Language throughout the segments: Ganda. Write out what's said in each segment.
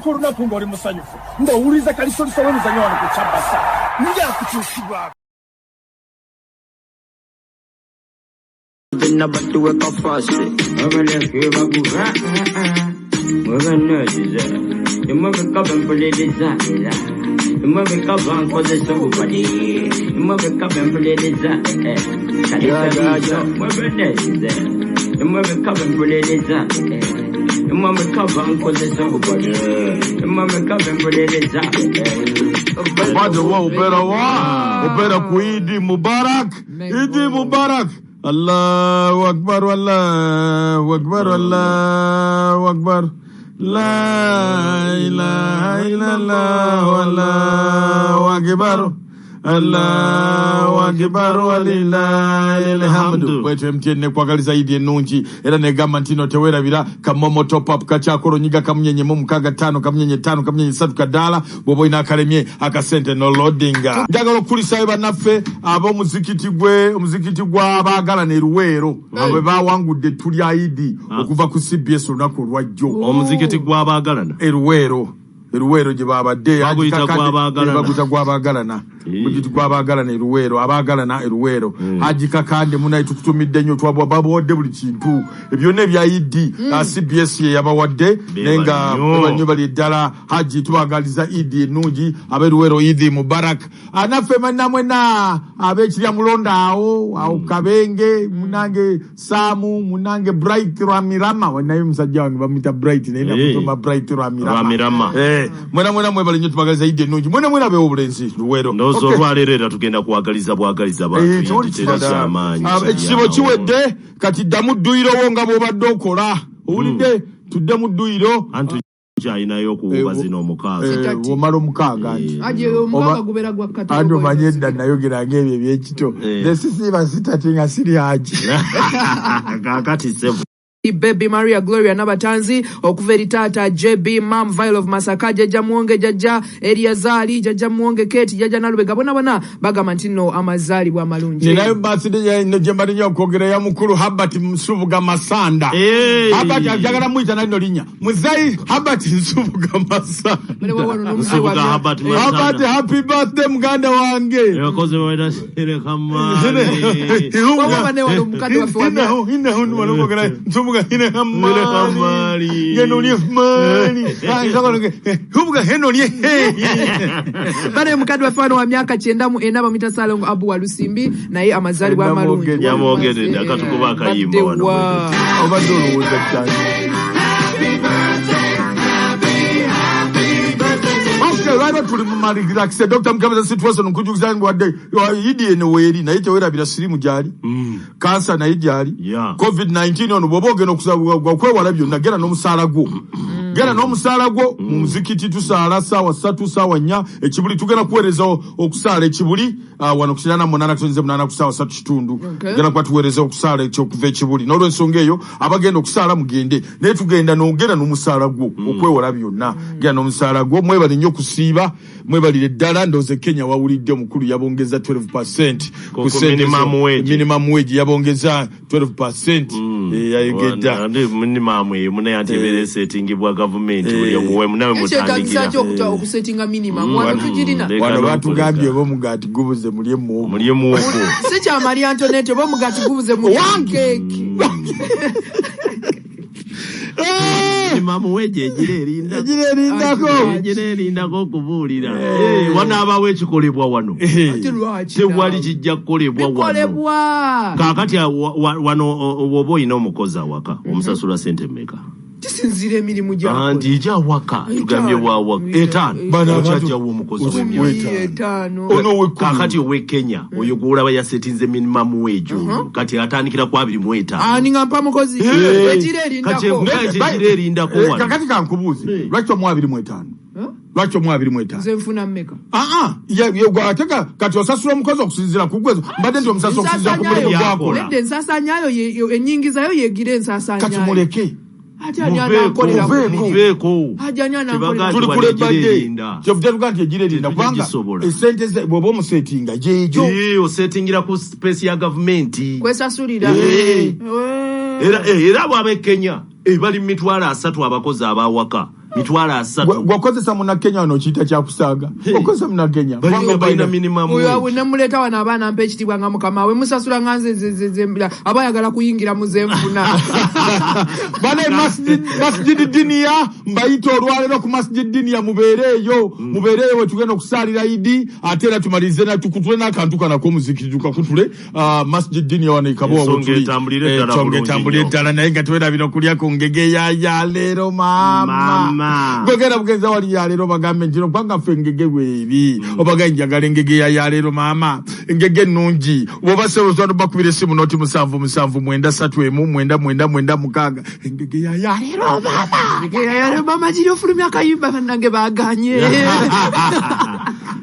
ku lunaku ng'oli musanyufu ng'owuliriza Kaliisoliiso w'emizannyo wano ku Kyabasa njala kukyusibwako. Been about to wake up fast. I'm gonna give a good we're gonna do that. You must be covering for the desire. You must be covering for the somebody. You must be covering for the desire. Kaliisoliiso, we're gonna do that. You must be covering for the desire. You must be covering for the somebody. You must be covering for the desire. Bado wao better kuidi Mubarak. Idi Mubarak. Allahu Akbar, Allahu Akbar, Allahu Akbar. La ilaha illallah, Allahu Akbar. Allahu Akbar walillahil hamdu. Bwetu mtene kwagaliza idi enungi era negamba ntino tewerabira kamomo top up kachakoro nyiga kamunyenye mu mukaga 5 kamunyenye 5 kamunyenye 3 kadala bobo ina akalemye akasente no loadinga. Njagalo kulisa banaffe abo muzikiti gwa abagala ne Luweero abo bawangudde tuli ID okuva ku CBS lunako lwajjo. Omuzikiti gwa abagalana Luweero gye babadde baguyita gwabagalana mugiti gwabagalana Luweero abagalana Luweero hajika kandi munayi tukutumidde nnyo twabwa babawadde buli kintu ebyonna ebya ID CBS yabawadde nenga banyo bali ddala haji tubagaliza ID ennungi abe Luweero ID Mubarak anaffe mannamwena abekirya mulonda awo Kabenge munange Samu munange Bright Ramirama wanaye musajja wange bamita Bright naye kutuma Bright Ramirama mwena mwebale nnyo tubagaliza ID ennungi mwena bewo obulenzi Luweero ndozo lwalero tugenda kuwagaliza bantu ekisibo kiwedde kati ddamu dduyiro wo nga bw'obadde okola owulidde tudde mu dduyiro antu kyayinayo okuwuba zino omukaaga omala omukaaga aje omukaaga gubera gwa kati ando manyedda nayogera ng'ebyo ebyekito nesisiba sitatinga siri haji kakati sevu Baby Maria Gloria Nabatanzi okuva eri taata JB Mam Vile of Masaka jajja muwonge jajja Eliazali jajja muwonge Kate jajja Nalubega bona bagamba nti no amazaalibwa amalungi. Ninayo birthday ya Jembali nyo kwogera ya mukulu Habert Nsubuga Masanda. Habert ajagala mwita nalino linya. Muzai Habert Nsubuga Masanda. Habert happy birthday muganda wange. Yakoze wenda sire kamani. Wabane wano mukadde wafe wano. Ina hunu wano kwogera Nsubuga hine kamari. Geno ni mani. Hubuga heno ni Bane mukadde wafe wano wa myaka 9 enaba mita Salongo Abu Walusimbi naye amazaalibwa amalungi. Yamwogedde akatukuba akayimba wano. Obadolo woza cyane. Right tuli mumali relax Dr. Mkameza situation nkujukiza ngo wadde yidi ene weri na ite wera bila sirimu jali cancer na ijali COVID-19 ono boboge no kusabwa kwewala byonna gera no musala gwo gera no musala gwo mu muzikiti tusala sawa 3 sawa 4 ekibuli tugenda kuwereza okusala ekibuli wano kusinana 8 kusawa 3 kitundu gera kwatuwereza okusala ekyokuva ekibuli nolwe ensonga eyo abagenda okusala mugende ne tugenda nogera no musala gwo okwewala byonna gera no musala gwo mwebali nnyo kusiba mwebalire ddala ndoze Kenya wawulidde mukulu yabongeza 12% ku minimum wage yabongeza 12% yayegedda minimum mune antebere setting bwa government buli omwe munawe mutandigira ekyo okusettinga minimum wano tujirina wano batugambye bo mugati gubuze muliemu si kya Maria Antoinette bo mugati gubuze mu cake Mama weje ejirerindako kubuulira wanaaba wekikolebwa wano tewali kijja kukolebwa wano kakati wano oba olina omukozi awaka omusasula sente mmeka tisinzira emirimu gyako anti waka tugambye wawaka 5 okyajjawo omukozi w'emyaka kakati owe Kenya oyo gwolaba yasetinze minimum wage kati atandikira ku 25 ani nga mpa mukozi ekirerindako kakati kankubuuze lwaki omu 25 lwaki omu 25 nze nfuna mmeka ateka kati osasula omukozi okusinzira ku gwezo mbadde nti omusasula okusinzira ku mulimu gwakola nedde ensasanyayo enyingizayo yegira ensasanyayo kati muleke tuli kulebadde kyovuga nti egirerinda kubanga esente ze bwoba omusetinga jejo osetingira ku space ya government kwesasulira era bw'abe Kenya bali 3 abakozi abawaka mitwalo 3 gwakozesa Munnakenya wano kiyita kyakusaaga okozesa Munnakenya balina minimum oyo namuleta wana abaana mpa ekitibwa nga mukama we musasula nga nze abayagala kuyingira muzenfuna bale masjid dinia mbayita olwalero ku masjid dinia mubeereeyo we tugenda okusalira idi ate era tumalize na tukutule n'akantu kanako omuzikiri tukakutule masjid dinia wano ikabwa wotuli tambulire ddala naye nga tuwerabira okulya ku ngege ya leero mama gwegera bugenza wali ya leero bagambe ntino kwanga ffe engege weeri obaga njagala engege ya leero mama engege nnungi bw'oba sewozano bakubira essimu noti 7793996 engege ya leero mama giri ofulumya akayimba bannange baganye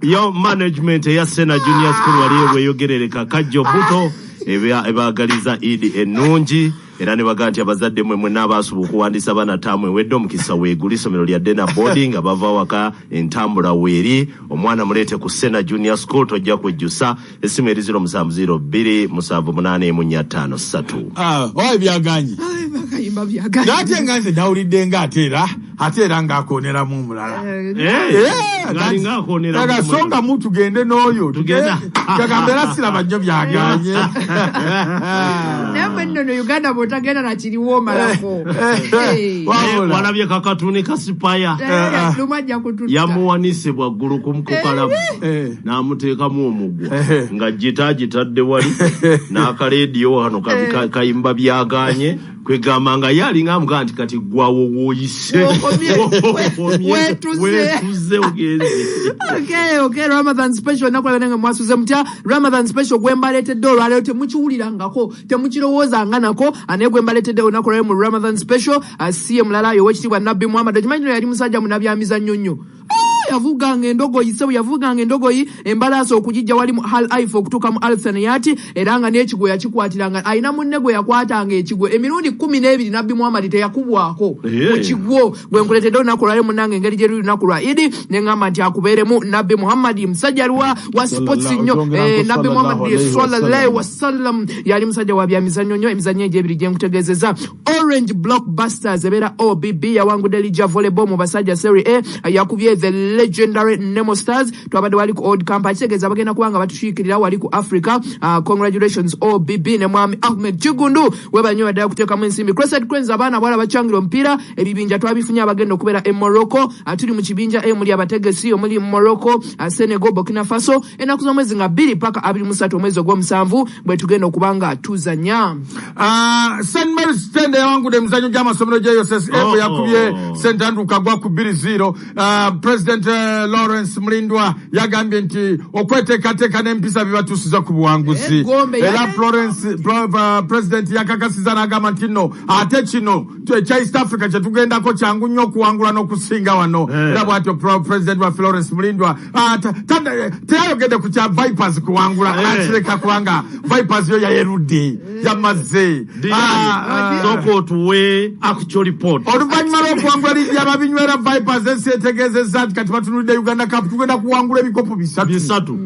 yo management ya Sena Junior School waliwe yogerereka kajjo buto ebagaliza idi ennungi era ne baganti abazadde mwe n'abasubu okuwandisa bana tamwe wedde omukisa weegula isomero lya Dena Boarding abava waka entambula weeri omwana mulete ku Sena Junior School tojja kwejjusa essimu eri 0702784553 oyo byaganye bakayimba byaganye ate nganze dawulidde nga ateera ng'akooneramu omulala songa mu tugende n'oyo tugenda era siraba nnyo byaganye naye mwennono Uganda bw'otagenda na kiriwo omalako walabye kakatuni kasipaya yamuwanise bwaggulu kumukukalamu n'amuteekamu omugwa nga gitagitadde wali n'akaleediyo wano kayimba byaganye kwegamba nga yalinga amugaa nti kati gwawo woyise wetuze ogenze okay Ramadan special nakulabanga mwasuze mutya Ramadan special gwembaletedde olwaleero temukiwulirangako temukirowoozanga nako anegwembaletedde onakolera mu Ramadan special asiye mulala yo wekitibwa Nabbi Muhammad okimanyi yali musajja munabyamiza nnyo yavuganga endogoyi embalaasi okugijja wali mu Hal Haifa okutuuka mu Al-Thaniyati era nga n'ekigo yakikwatiranga alina munne gwe yakwatanga ekigo emirundi 12 Nabbi Muhammad teyakubwako mu kigo gwe nkuletedde olunaku lwale munange engeri gye luli lunaku lwa Idi ne ngamba nti akubeeremu Nabbi Muhammad musajja wa sports nnyo Nabbi Muhammad sallallahu alaihi wasallam yali musajja wa byamizannyo nnyo emizannyo egy'ebiri gye nkutegeezeza Orange Blockbusters ebeera OBB yawangudde Lija volleyball mu basajja Serie A yakubye the legendary Nemo Stars twabadde wali ku Old Camp akitegeeza bagenda kubanga batushikirira wali ku Africa congratulations OBB ne mwami Ahmed Chigundu webanyo badde kuteekamu ensimbi Crescent Cranes abaana bwala bachangira omupiira ebibinja twabifunye abagenda okubeera e Morocco tuli mu kibinja muli abategesi omuli Morocco Senegal Burkina Faso enaku z'omwezi nga 2 paka 23 omwezi ogw'omusanvu bwe tugenda okubanga tuzanya St. Mary's Stand yawangudde emizannyo gy'amasomero gye USSF yakubye St. Andrew kagwa ku 2-0 President Lawrence Mlindwa yagambye nti okweteekateeka n'empisa bibatuusiza ku buwanguzi era President yakakasiza n'agamba nti no ate kino ekya East Africa kye tugendako kyangu nnyo okuwangula n'okusinga wano era bw'atyo President wa Lawrence Mlindwa teyayogedde ku kya Vipers kuwangula akireka kubanga Vipers yo yayerudde yamaze soko otuwe actual report oluvannyuma lw'okuwangula ligi ababinywera Vipers ensi etegeezezza nti kati batunulidde Uganda Cup tugenda kuwangula ebikopo bisatu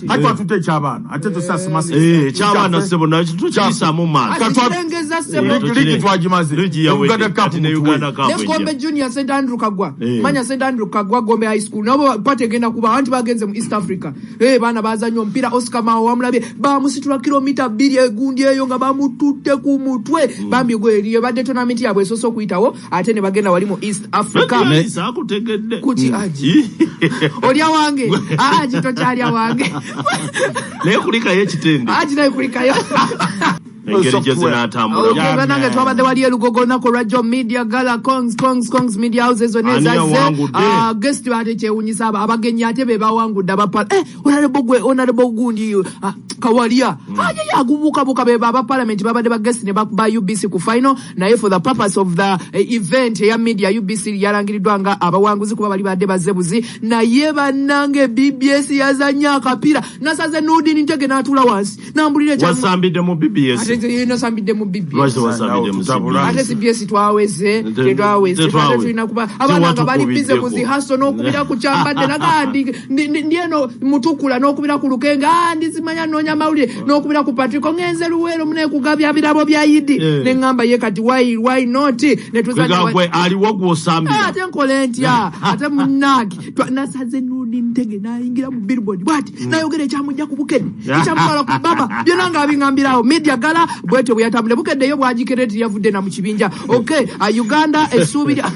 ate watute ekyabaana ate tosasomasi ekyabaana sebo nakyo tukiyisaamu maaso ligi twagimaze Uganda Cup Gombe Junior St. Andrew Kagwa manya St. Andrew Kagwa Gombe High School nabo bategenda kuba anti bagenze mu East Africa baana bazanyo mpira Oscar Mao wamulabye bamusitula kilomita 2 egundi eyo nga bamututte ku mutwe bambi gweriyo badde tournament yabwe soso okuyitawo ate ne bagenda wali mu East Africa sakutegedde kuti aji oli awange jito kyali awange naye kulikayo ekitende naye kulikayo engeri gye zinatambula banange twabadde wali elugogo nako Rajo Media Gala Kongs Media Houses oneza guest bate kyewunyisa abagenyi ate be bawangudde abapala honorable gundi kawalia yagubuka be baba parliament babadde ba guest ne ba UBC ku final naye for the purpose of the event ya media UBC yarangiriddwa nga abawanguzi kuba bali badde bazebuzi naye banange BBS yazanya akapira nasaze nudi nitege natula wansi nambulire wasambide mu BBS yino sambidde mu bibi lwaki tewasambidde mu CBS ate CBS twaweze tetwaweze ate tulina kuba abaana nga bali bize ku zihaso n'okubira ku kyambadde nagandi ndieno mutukula n'okubira ku lukenga ndizimanya noonya mawulire n'okubira ku Patrick ngenze luwero mune kugabya birabo bya Yidi ne ngamba ye kati why not ne tuzanya aliwo gwosambira ate nkole ntya ate munnange nasaze nudi ntege nayingira mu billboard bwati nayogere kyamujja ku Bukedde ekyamutwala ku baba byonna nga abingambirawo media gala bwete buyatambule Bukedde yo bwagikereti yavudde na mu kibinja okay Uganda esubira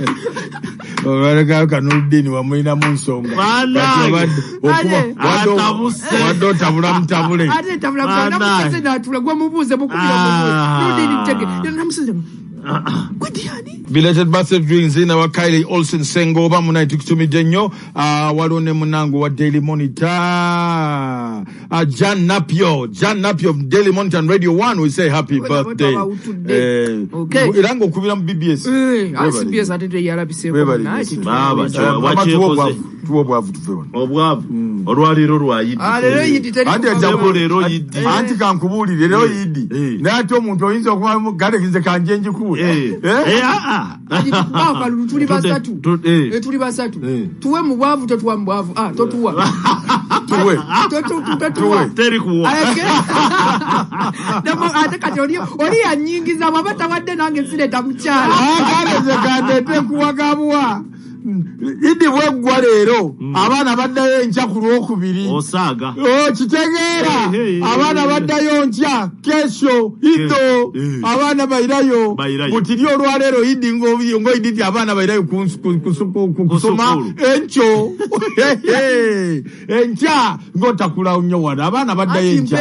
Obareka kanudini wamulina mu nsonga wadde otabula mutabule ate tabula mutabule natula gwe mubuuze mukubira mubuuze nudini ntege namusize Belated birthday drinks in our Kylie Olsen Sengo Bamunai tukitumide nnyo walone munangu wa Daily Monitor John Napio of Daily Monitor and Radio 1 we say happy birthday okay irango kubira mu BBS CBS atete yarabiseko baba tuwobwavu tufewa olwaliro lwayidi lero yidi anti kankubulire lero yidi nate omuntu oyinza okuba galekinze kanjenji ku tuli basatu tuwe mu bwavu totuwa mu bwavu totuwa tuwe teri kuwa ate kati oli yanyingiza mabata wadde nange sireta mukyala kandete kuwagabuwa idi bweggwa leero abaana baddayo enkya ku Lwokubiri osaaga kitegeera abaana baddayo nkya kesho ido abaana bayirayo butiri olwaleero idi ngoididi abaana bayirayo kusoma enkyo enkya ng'otakula nnyo wano abaana baddayo enkya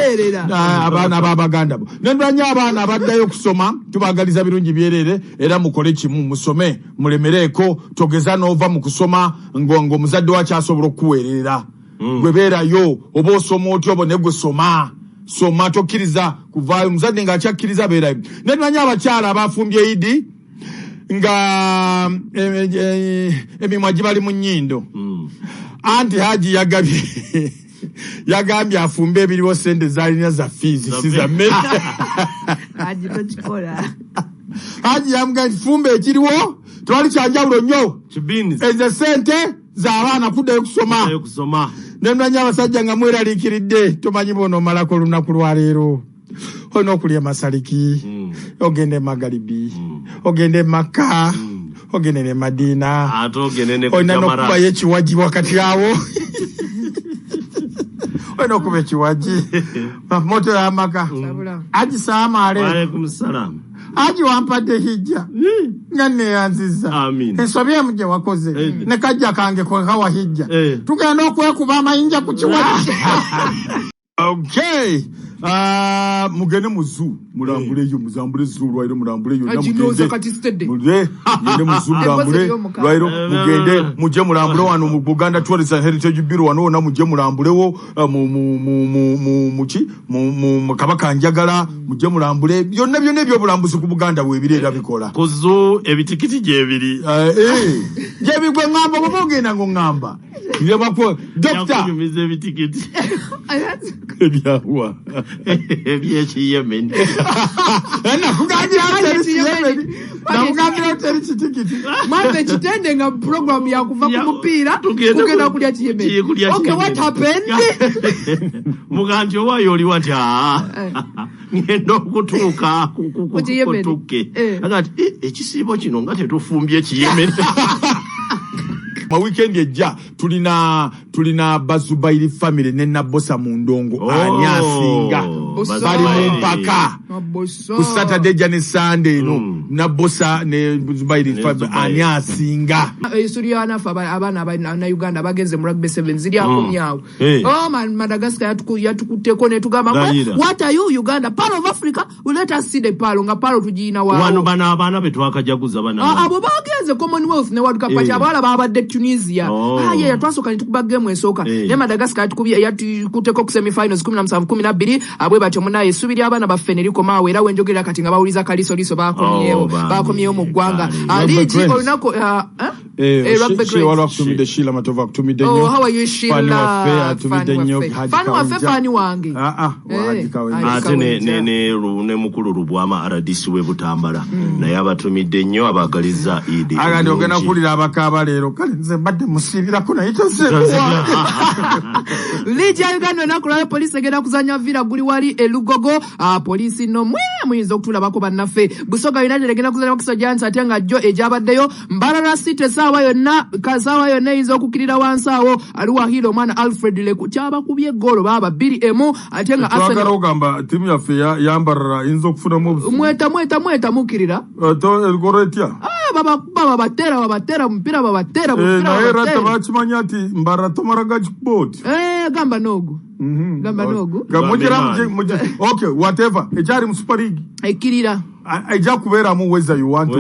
abaana b'Abaganda bo nendwanya abaana baddayo kusoma tubagaliza birungi byerere era mukole kimu musome mulemereko togeza ova mu kusoma ngo muzadde wakyasobola okuweerera gwebeerayo oba osoma otyo obo ne gwe soma tokkiriza kuvaayo muzadde ng'akyakkiriza beerayo nemanya abakyala abafumbye Idi nga emimwa gibali mu nnyindo anti Haji yagambye afumbe ebiriwo sente zaalina za fiizi si za mmere Haji yamugambye fumbe ekiriwo twali kyanjawulo nnyo ezo sente z'abaana kuddayo kusoma nemanya abasajja nga mweraliikiridde tomanyi bono omalako olunaku lwaleero olina okulya masaliki ogende Magalibi ogende Makka ogende ne Madiina olina n'okubayo ekiwaji wakati awo olina okuba ekiwaji moto y'amaka Haji Saamaale Haji wampadde hijja nga neyanziza ensobye mu gye wakoze ne kajja kange kwekawa hijja tugenda okwekuba amayinja ku kiwaji okay mugende muzu mulambuleyo muzambule zu lwairo mulambuleyo ajinoza kati stede mugende muzu mulambule lwairo mugende muje mulambule wano mu Buganda Tourism Heritage Bureau wano na muje mulambulewo mu Kabaka Njagala muje mulambule byonna ebyo bulambuzi ku Buganda webireera bikola kuzu ebitikiti gyebiri gyebigwe ngamba bogenda ngo ngamba yabako doctor yumize ebitikiti ebyawa Yemen. Mave kitende nga program ya kuva ku mupiira kugenda kulya Yemen. Okay, what happened? Muganti owayo oli wati ngendo kutuuka kutuke. Agati ekisibo kino nga tetufumbye Yemen. Ma weekend ejja tulina Bazubairi family ne Nabosa mu ndongo anyasinga bali mu mpaka ku Saturday jane Sunday Nabosa ne Bazubairi family anyasinga Suriana abana na Uganda bagenze mu rugby 7 ziri akomyawo Madagascar yatukuteko ne tugamba what are you Uganda part of Africa will let us see the palo nga palo tujina wano bana abana betwakajaguza bana abo bagenze Commonwealth ne World Cup abala babadde Tunisia yatwasoka nitukuba game esoka ne Madagascar yatukuteko ku semi-finals 17-12 abwe batyo munaye subiri abana bafeneriko mawe era wenjogera kati nga bawuliza Kaliisoliiso bakomyewo mu ggwanga aliji olunako rugby Sheila kutumide Sheila Matova kutumide Oh, nyo. how are you, Sheila? Fani wafe kutumide nyo. Fani wafe fani wange. Haji Kawenja. ate ne mukulu Rubwama RDC we Butambala naye abatumidde nnyo abagaliza Idi. Agandi ogenda kulira abakaba leero kale nze mbadde musibirako naye tosekuwa. Lija Uganda nakulayo police egenda kuzanya vira guli wali elugogo police no muyinza okutulabako bannaffe Busoga United egenda kuzanya Kisajjansi ate nga jjo ejabaddeyo Mbarara City saawa yonna eyinza okukirira wansi awo aliwa hilo omwana Alfred Leku kyabakubye golo baba 2-1 ate nga Arsenal ogamba timu yaffe yambarara inzo okufunamu obusuulu. mweta mukirira to elgoro etya baba batera mpira babatera naye rata bakimanya ati Mbarara tomaraga kiboti. Gamba nogu gamba nogu okay whatever ejari mu Super League ekirira aija kubeera mu whether you want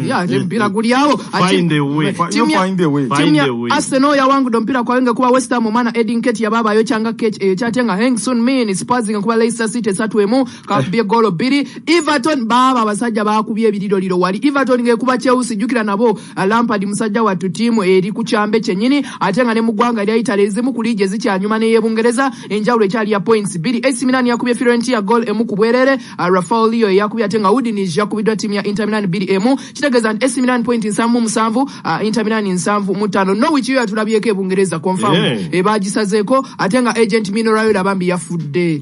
yeah mpira guliawo find a way timu ya Arsenal ya wangu mpira kwa wenge kuba West Ham omwana Edinketi ya baba yochanga catch chatenga Hengson Min Spurs kuba Leicester City 3-1 kabye golo 2 Everton baba basajja bakubye ebididoliro wali Everton ngekuba Chelsea jukira nabo Lampard musajja watu timu eri kuchambe chenyini atenga ne mugwanga lya Italy zimu kulije zikyanyuma ne yebungereza enjawulo ekyali ya points 2 AC Milan yakubye Fiorentina goal emu kubwerere Rafael Leo yakubye atenga Udinese yakubidwa timu ya Inter Milan 2-1 kitegeza AC Milan point 7 Inter Milan 7-5 Norwich yo atulabyeko ebungereza confirm bagisazeeko atenga agent Mino Raiola bambi yafudde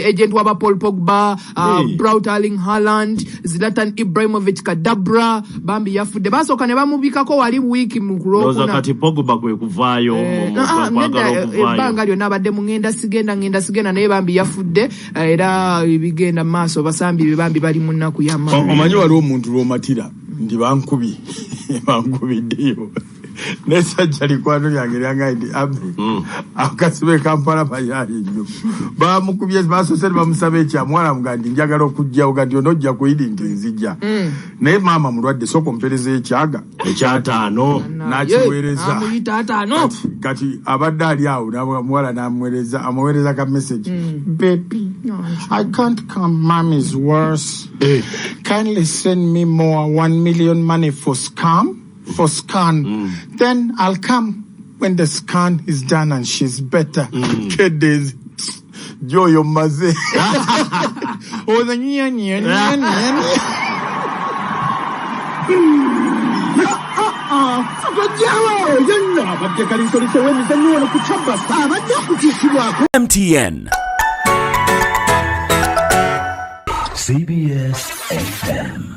agent waba Paul Pogba Braut Erling Haaland Zlatan Ibrahimovic Kadabra bambi yafudde basoka ne bamubikako wali wiki mu kulokuna kati Pogba kwe kuvaayo banga lyonna abadde mu ngenda sigenda naye bambi yafudde era bigenda maaso basambi bambi bali mu nnaku yamma omanyi waliwo omuntu lw'omatira ndi bankubiddeyo nesajja likwano lyange lyanga ndi akasibe Kampala bayayi nnyo bamukubye basoseri bamusaba ekyamwala mugandi njagala okujjawo gati onojja kuyidi nti nzijja naye maama mulwadde sooka ompereza ekyaga ekyataano nakiweereza kati abadde ali awo n'amuwala amuweereza ka message baby I can't come, mom is worse kindly send me more 1 million money for scan then I'll come when the scan is done and she's better Kedezi Joyo maze oza nyanya MTN CBS FM